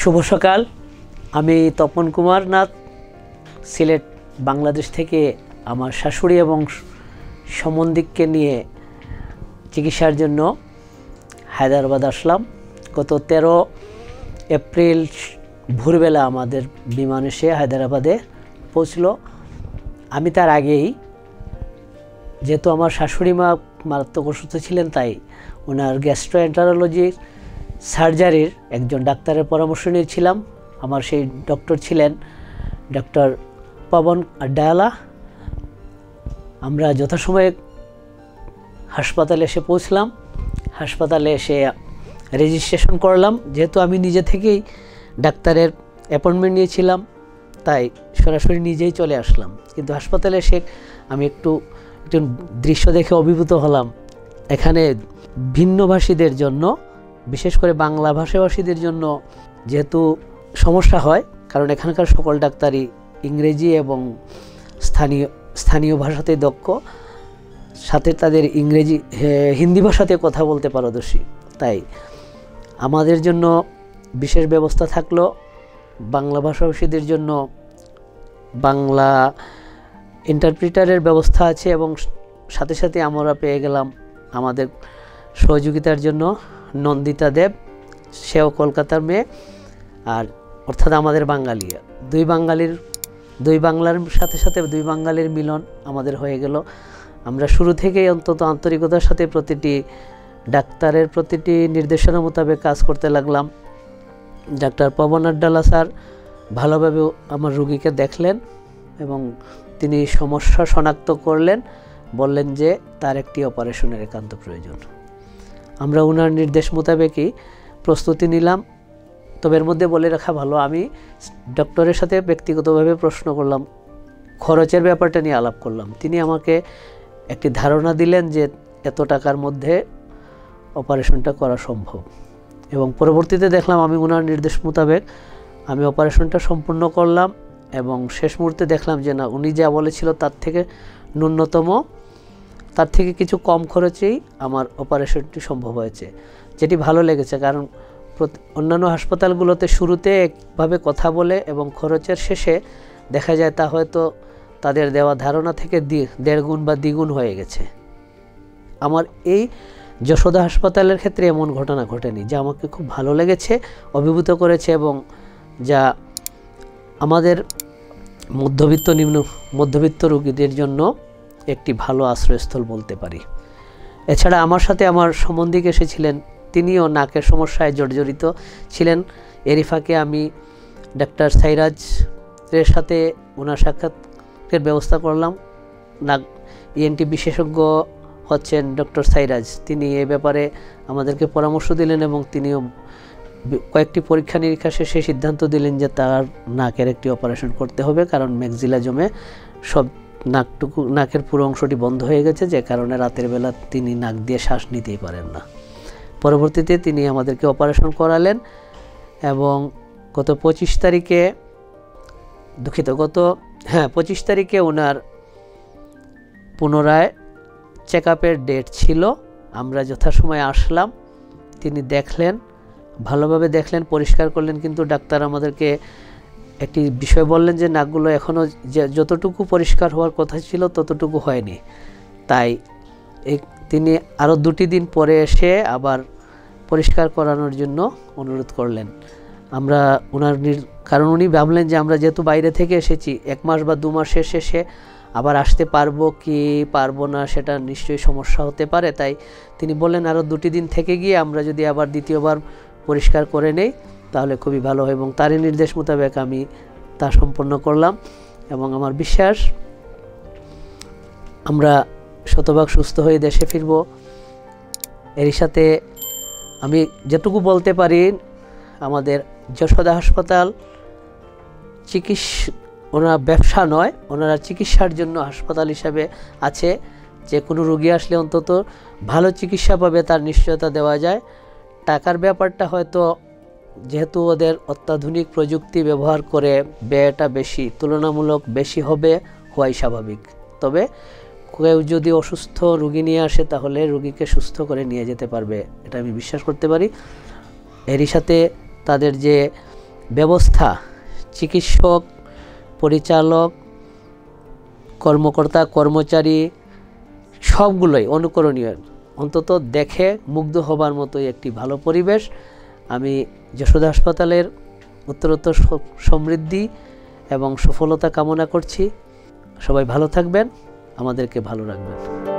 শুভ সকাল। আমি তপন কুমার নাথ, সিলেট বাংলাদেশ থেকে আমার শাশুড়ি এবং সম্বন্ধীকে নিয়ে চিকিৎসার জন্য হায়দ্রাবাদ আসলাম। গত 13 এপ্রিল ভোরবেলা আমাদের বিমান এসে হায়দ্রাবাদে পৌঁছলো। আমি তার আগেই, যেহেতু আমার শাশুড়ি মা মারাত্মক অসুস্থ ছিলেন, তাই ওনার গ্যাস্ট্রোএন্টারোলজির সার্জারির একজন ডাক্তারের পরামর্শ নিয়েছিলাম। আমার সেই ডক্টর ছিলেন ডক্টর পবন আড্ডালা। আমরা যথাসময়ে হাসপাতালে এসে পৌঁছলাম। হাসপাতালে এসে রেজিস্ট্রেশন করলাম। যেহেতু আমি নিজে থেকেই ডাক্তারের অ্যাপয়েন্টমেন্ট নিয়েছিলাম, তাই সরাসরি নিজেই চলে আসলাম। কিন্তু হাসপাতালে এসে আমি একটু দৃশ্য দেখে অভিভূত হলাম। এখানে ভিন্নভাষীদের জন্য, বিশেষ করে বাংলা ভাষাভাষীদের জন্য যেহেতু সমস্যা হয়, কারণ এখানকার সকল ডাক্তারই ইংরেজি এবং স্থানীয় ভাষাতে দক্ষ, সাথে তাদের হিন্দি ভাষাতে কথা বলতে পারদর্শী। তাই আমাদের জন্য বিশেষ ব্যবস্থা থাকলো। বাংলা ভাষাভাষীদের জন্য বাংলা ইন্টারপ্রিটারের ব্যবস্থা আছে, এবং সাথে সাথে আমরা পেয়ে গেলাম আমাদের সহযোগিতার জন্য নন্দিতা দেব, সেও কলকাতার মেয়ে, আর অর্থাৎ আমাদের বাঙালি। দুই বাংলার সাথে সাথে দুই বাঙালির মিলন আমাদের হয়ে গেল। আমরা শুরু থেকেই অন্তত আন্তরিকতার সাথে প্রতিটি ডাক্তারের প্রতিটি নির্দেশনা মোতাবেক কাজ করতে লাগলাম। ডাক্তার পবন আড্ডালা স্যার ভালোভাবে আমার রোগীকে দেখলেন এবং তিনি সমস্যা শনাক্ত করলেন, বললেন যে তার একটি অপারেশনের একান্ত প্রয়োজন। আমরা ওনার নির্দেশ মোতাবেকই প্রস্তুতি নিলাম। তবে এর মধ্যে বলে রাখা ভালো, আমি ডক্টরের সাথে ব্যক্তিগতভাবে প্রশ্ন করলাম, খরচের ব্যাপারটা নিয়ে আলাপ করলাম। তিনি আমাকে একটি ধারণা দিলেন যে এত টাকার মধ্যে অপারেশনটা করা সম্ভব, এবং পরবর্তীতে দেখলাম আমি ওনার নির্দেশ মোতাবেক আমি অপারেশনটা সম্পূর্ণ করলাম, এবং শেষ মুহূর্তে দেখলাম যে না, উনি যা বলেছিল তার থেকে ন্যূনতম, তার থেকে কিছু কম খরচেই আমার অপারেশনটি সম্ভব হয়েছে, যেটি ভালো লেগেছে। কারণ অন্যান্য হাসপাতালগুলোতে শুরুতে একভাবে কথা বলে এবং খরচের শেষে দেখা যায় তা হয়তো তাদের দেওয়া ধারণা থেকে 1.5 গুণ বা দ্বিগুণ হয়ে গেছে। আমার এই যশোদা হাসপাতালের ক্ষেত্রে এমন ঘটনা ঘটেনি, যা আমাকে খুব ভালো লেগেছে, অভিভূত করেছে, এবং যা আমাদের মধ্যবিত্ত রোগীদের জন্য একটি ভালো আশ্রয়স্থল বলতে পারি। এছাড়া আমার সাথে আমার সম্বন্ধীকে এসেছিলেন, তিনিও নাকের সমস্যায় জর্জরিত ছিলেন। এরই ফাঁকে আমি ডাক্তার সাইরাজের সাথে ওনার সাক্ষাতের ব্যবস্থা করলাম। নাক ইএনটি বিশেষজ্ঞ হচ্ছেন ডক্টর সাইরাজ। তিনি এ ব্যাপারে আমাদেরকে পরামর্শ দিলেন, এবং তিনিও কয়েকটি পরীক্ষা নিরীক্ষা শেষে সিদ্ধান্ত দিলেন যে তার নাকের একটি অপারেশন করতে হবে, কারণ ম্যাক্সিলা জমে সব নাকের পুরো অংশটি বন্ধ হয়ে গেছে, যে কারণে রাতের বেলা তিনি নাক দিয়ে শ্বাস নিতেই পারেন না। পরবর্তীতে তিনি আমাদেরকে অপারেশন করালেন, এবং গত 25 তারিখে ওনার পুনরায় চেক আপের ডেট ছিল। আমরা যথাসময়ে আসলাম। তিনি দেখলেন, ভালোভাবে দেখলেন, পরিষ্কার করলেন, কিন্তু ডাক্তার আমাদেরকে একটি বিষয় বললেন যে নাকগুলো এখনও যতটুকু পরিষ্কার হওয়ার কথা ছিল ততটুকু হয়নি। তাই তিনি আরও 2 দিন পরে এসে আবার পরিষ্কার করানোর জন্য অনুরোধ করলেন। আমরা কারণ উনি ভাবলেন যে আমরা যেহেতু বাইরে থেকে এসেছি, 1 মাস বা 2 মাস শেষে আবার আসতে পারবো কি পারবো না সেটা নিশ্চয়ই সমস্যা হতে পারে। তাই তিনি বললেন আরও 2 দিন থেকে গিয়ে আমরা যদি আবার দ্বিতীয়বার পরিষ্কার করে নেই তাহলে খুবই ভালো হয়, এবং তারই নির্দেশ মোতাবেক আমি তা সম্পন্ন করলাম। এবং আমার বিশ্বাস আমরা শতভাগ সুস্থ হয়ে দেশে ফিরব। এরই সাথে আমি যেটুকু বলতে পারি, আমাদের যশোদা হাসপাতাল ওনারা ব্যবসা নয়, ওনারা চিকিৎসার জন্য হাসপাতাল হিসাবে আছে। যে কোনো রোগী আসলে অন্তত ভালো চিকিৎসা পাবে তার নিশ্চয়তা দেওয়া যায়। টাকার ব্যাপারটা হয়তো যেহেতু ওদের অত্যাধুনিক প্রযুক্তি ব্যবহার করে ব্যয়টা তুলনামূলক বেশি হওয়াই স্বাভাবিক। তবে কেউ যদি অসুস্থ রোগী নিয়ে আসে তাহলে রোগীকে সুস্থ করে নিয়ে যেতে পারবে, এটা আমি বিশ্বাস করতে পারি। এরই সাথে তাদের যে ব্যবস্থা, চিকিৎসক, পরিচালক, কর্মকর্তা, কর্মচারী সবগুলোই অনুকরণীয়। অন্তত দেখে মুগ্ধ হবার মতোই একটি ভালো পরিবেশ। আমি যশোদা হাসপাতালের উত্তরোত্তর সমৃদ্ধি এবং সফলতা কামনা করছি। সবাই ভালো থাকবেন, আমাদেরকে ভালো রাখবেন।